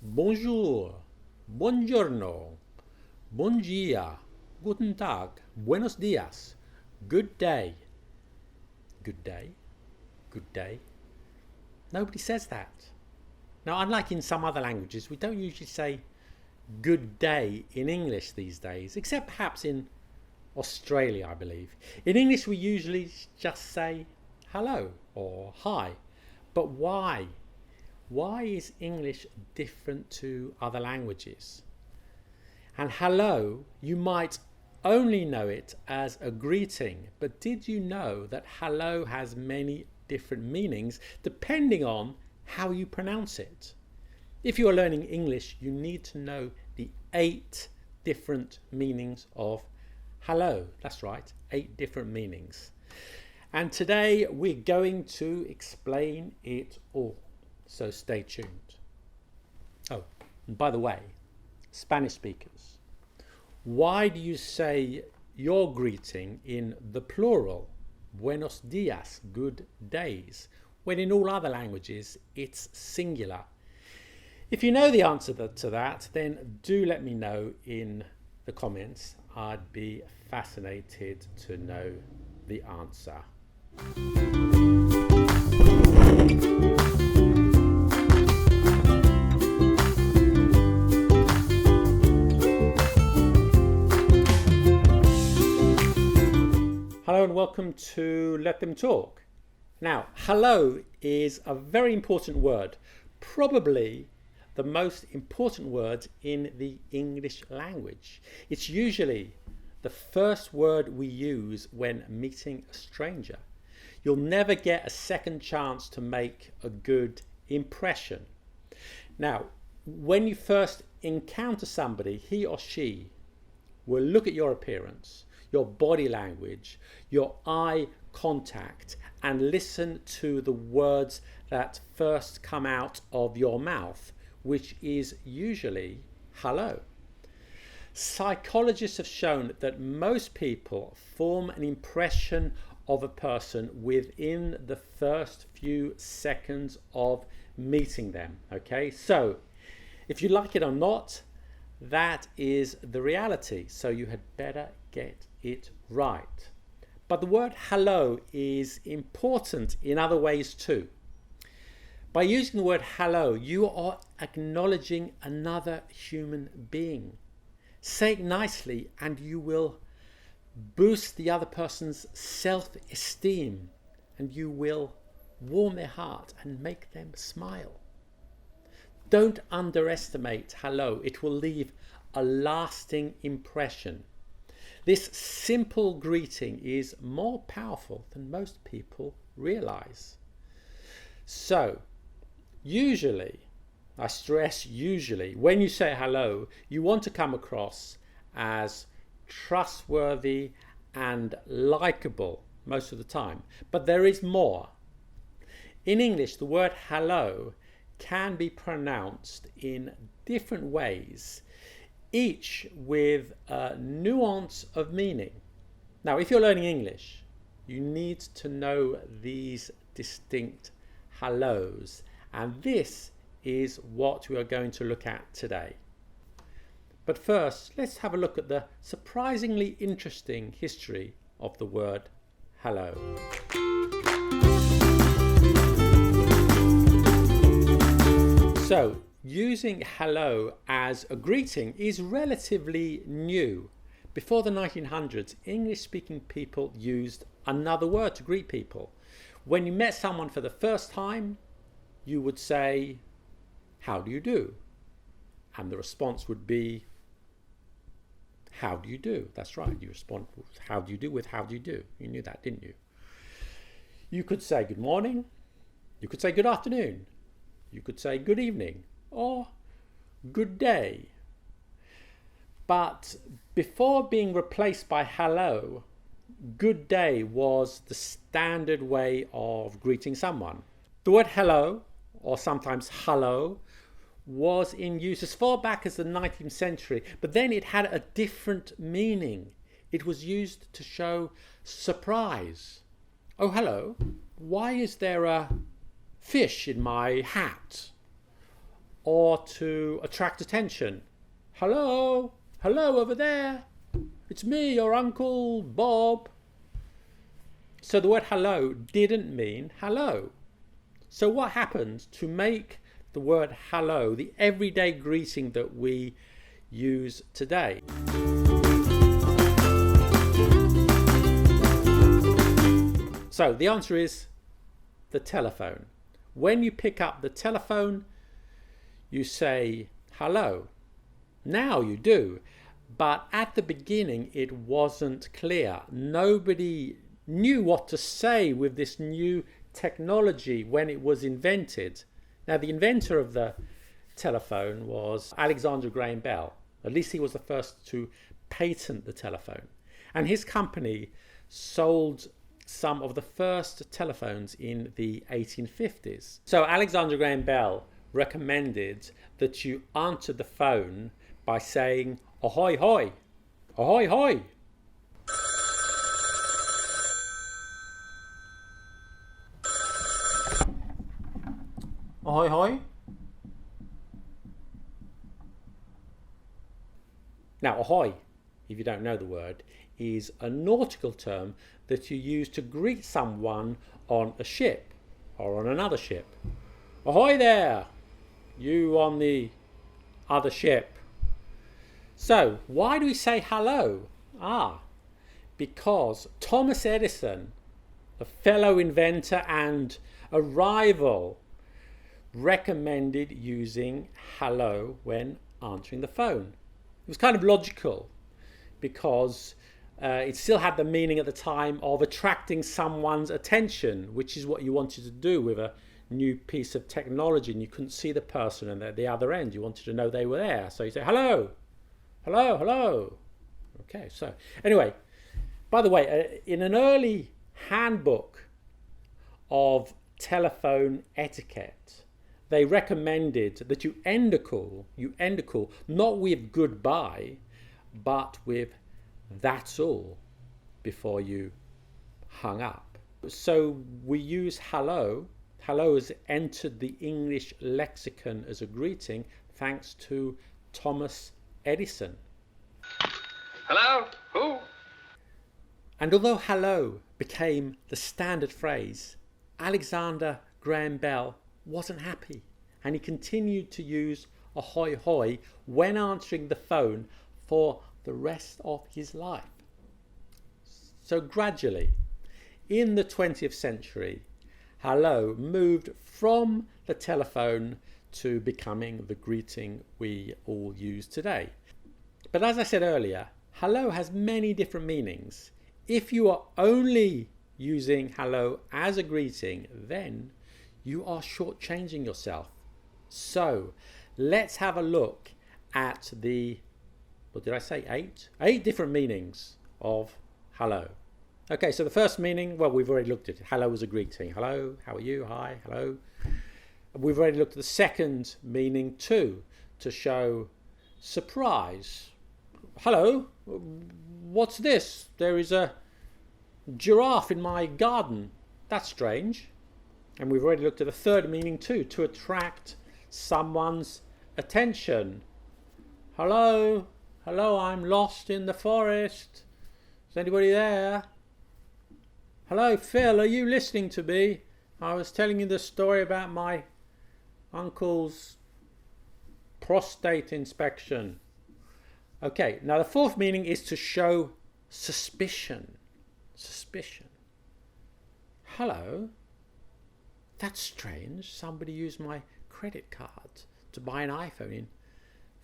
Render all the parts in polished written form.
Bonjour, buongiorno, bon dia, guten Tag, buenos dias, good day. Good day? Good day? Nobody says that. Now, unlike in some other languages, we don't usually say good day in English these days, except perhaps in Australia, I believe. In English, we usually just say hello or hi. But why? Why is English different to other languages? And hello, you might only know it as a greeting, but did you know that hello has many different meanings depending on how you pronounce it? If you are learning English, you need to know the 8 different meanings of hello. That's right, 8 different meanings. And today we're going to explain it all. So stay tuned. Oh, and by the way, Spanish speakers, why do you say your greeting in the plural, buenos dias, good days, when in all other languages it's singular? If you know the answer to that, then do let me know in the comments. I'd be fascinated to know the answer. Hello and welcome to Let Them Talk. Now, hello is a very important word, probably the most important word in the English language. It's usually the first word we use when meeting a stranger. You'll never get a second chance to make a good impression. Now, when you first encounter somebody, he or she will look at your appearance, your body language, your eye contact, and listen to the words that first come out of your mouth, which is usually hello. Psychologists have shown that most people form an impression of a person within the first few seconds of meeting them. Okay, so if you like it or not, that is the reality. So you had better get it right. But the word hello is important in other ways too. By using the word hello, you are acknowledging another human being. Say it nicely and you will boost the other person's self-esteem and you will warm their heart and make them smile. Don't underestimate hello. It will leave a lasting impression. This simple greeting is more powerful than most people realize. So, usually, I stress usually, when you say hello, you want to come across as trustworthy and likable most of the time. But there is more. In English, the word hello can be pronounced in different ways, each with a nuance of meaning. Now, if you're learning English, you need to know these distinct hellos, and this is what we are going to look at today. But first, let's have a look at the surprisingly interesting history of the word hello. So, using hello as a greeting is relatively new. Before the 1900s, English-speaking people used another word to greet people. When you met someone for the first time, you would say, "How do you do?" And the response would be, "How do you do?" That's right, you respond, "How do you do?" with "How do you do?" You knew that, didn't you? You could say good morning, you could say good afternoon, you could say good evening, or good day. But before being replaced by hello, good day was the standard way of greeting someone. The word hello, or sometimes hello, was in use as far back as the 19th century, but then it had a different meaning. It was used to show surprise. "Oh, hello, why is there a fish in my hat?" or to attract attention. Hello, hello over there. It's me, your Uncle Bob. So the word hello didn't mean hello. So what happened to make the word hello the everyday greeting that we use today? So the answer is the telephone. When you pick up the telephone, you say hello. Now you do, but at the beginning it wasn't clear. Nobody knew what to say with this new technology when it was invented. Now, the inventor of the telephone was Alexander Graham Bell. At least he was the first to patent the telephone. And his company sold some of the first telephones in the 1850s. So Alexander Graham Bell recommended that you answer the phone by saying, ahoy hoy, ahoy hoy. Ahoy hoy. Now, ahoy, if you don't know the word, is a nautical term that you use to greet someone on a ship or on another ship. Ahoy there, you on the other ship. So, why do we say hello? Because Thomas Edison, a fellow inventor and a rival, recommended using hello when answering the phone. It was kind of logical because it still had the meaning at the time of attracting someone's attention, which is what you wanted to do with a new piece of technology, and you couldn't see the person and at the other end. You wanted to know they were there. So you say, hello, hello, hello. Okay, so anyway, by the way, in an early handbook of telephone etiquette, they recommended that you end a call not with goodbye, but with that's all before you hung up. So we use hello. Hello has entered the English lexicon as a greeting thanks to Thomas Edison. Hello? Who? And although hello became the standard phrase, Alexander Graham Bell wasn't happy, and he continued to use ahoy hoy when answering the phone for the rest of his life. So gradually, in the 20th century, hello moved from the telephone to becoming the greeting we all use today. But as I said earlier, hello has many different meanings. If you are only using hello as a greeting, then you are shortchanging yourself. So let's have a look at the, what did I say, eight different meanings of hello. Okay, so the first meaning, well, we've already looked at it. Hello as a greeting. Hello, how are you? Hi, hello. We've already looked at the second meaning too, to show surprise. Hello, what's this? There is a giraffe in my garden. That's strange. And we've already looked at the third meaning too, to attract someone's attention. Hello, hello, I'm lost in the forest. Is anybody there? Hello, Phil, are you listening to me? I was telling you the story about my uncle's prostate inspection. Okay, now the fourth meaning is to show suspicion. Suspicion. Hello. That's strange. Somebody used my credit card to buy an iPhone in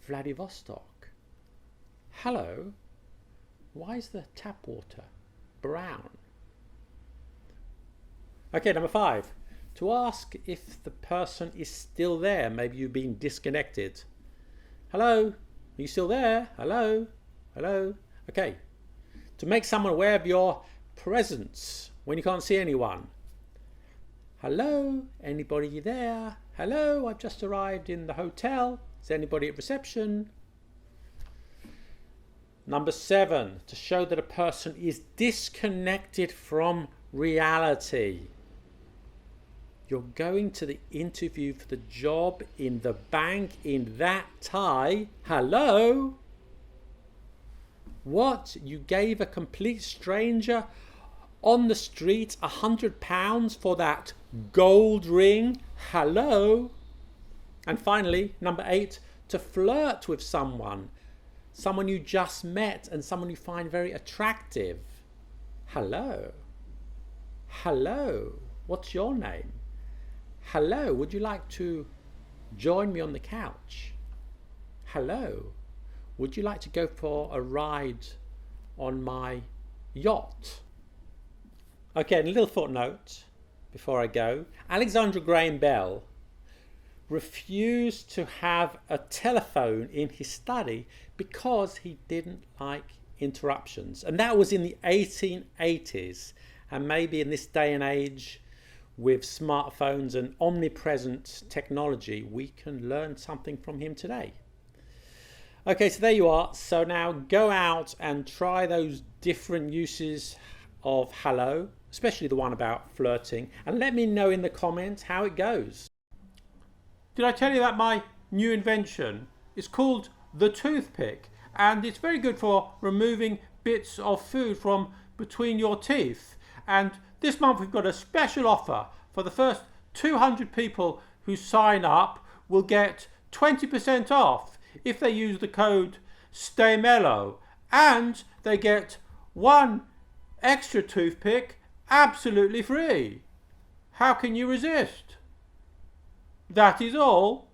Vladivostok. Hello. Why is the tap water brown? Okay, number 5. To ask if the person is still there. Maybe you've been disconnected. Hello. Are you still there? Hello. Hello. Okay. To make someone aware of your presence when you can't see anyone. Hello, anybody there? Hello, I've just arrived in the hotel. Is anybody at reception? Number 7, to show that a person is disconnected from reality. You're going to the interview for the job in the bank in that tie. Hello? What? You gave a complete stranger on the street £100 for that gold ring? Hello? And finally, number 8, to flirt with someone you just met and someone you find very attractive. Hello? Hello? What's your name? Hello, would you like to join me on the couch? Hello, would you like to go for a ride on my yacht? Okay, and a little footnote before I go. Alexander Graham Bell refused to have a telephone in his study because he didn't like interruptions. And that was in the 1880s. And maybe in this day and age, with smartphones and omnipresent technology, we can learn something from him today. Okay, so there you are. So now go out and try those different uses of hello, especially the one about flirting, and let me know in the comments how it goes. Did I tell you that my new invention is called the toothpick, and it's very good for removing bits of food from between your teeth? And this month we've got a special offer. For the first 200 people who sign up will get 20% off if they use the code STAYMELLOW, and they get one extra toothpick absolutely free. How can you resist? That is all.